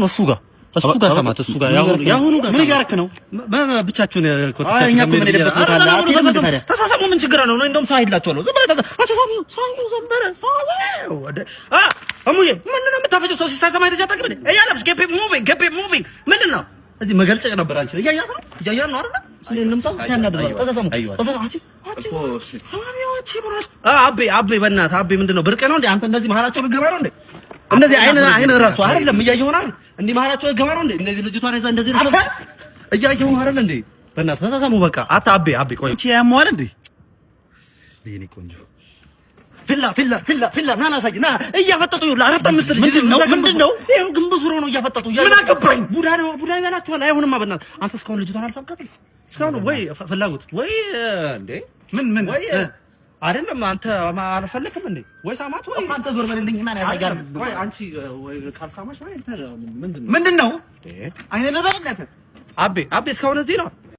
እሱ ጋር ሰማት እሱ ጋር ያሁኑ ጋር ምን ያረክ ነው ብቻችሁን ኮታችሁ እኛ ምን ሄደበት ቦታ አለ አትሄድም እንዴ ታዲያ ተሳሳሙ ምን ችግር አለው ነው እንደውም ሳይላችኋለሁ ዝም ብለህ ተሳሳሙ ዘንበረ አሙዬ ምን ነው የምታፈጨው ሰው ሲሳሳማ የተጃጠቅም እንዴ እያለብሽ ጌፕ ሙቪንግ ምንድን ነው እዚህ መገልጨቅ ነበር አንቺ እያያት ነው አይደል ስለልምጣው ሲያናድራ ተሳሳሙ ሰማሚዎች ይብራስ አቤ በእናትህ አቤ ምንድነው ብርቅ ነው እንዴ አንተ እንደዚህ መሀላቸው ልገባ ነው እንዴ እንደዚህ አይነ ራሱ አይደለም እያየሁ ነው እንዴ መሀላቸው ልገባ ነው እንዴ እንደዚህ ልጅቷን ይዛ እንደዚህ ነው እያየሁ አይደል እንዴ በእናትህ ተሳሳሙ በቃ አታ አቤ ቆይ እቺ ያሟል እንዴ ለኔ ቆንጆ ፊላ ና ሳይ ና እያፈጠጡ ይላ አራት አምስት ልጅ ምንድነው ይሄው ግንብስ ነው እያፈጠጡ ምን አገባኝ ቡዳ ያላችኋል አይሆንማ በእናትህ አንተ እስካሁን ልጅቷን አልሳምካትም እስካሁን ወይ ፍላጎት ወይ እንዴ ምን ወይ አይደለም አንተ አልፈልክም እንዴ ወይ ሳማት ወይ አንተ ዞር በልልኝ ማን ያሳጋር ወይ አንቺ ወይ ካልሳማሽ ወይ ምንድነው አይነ ለበለተ አቤ እስካሁን እዚህ ነው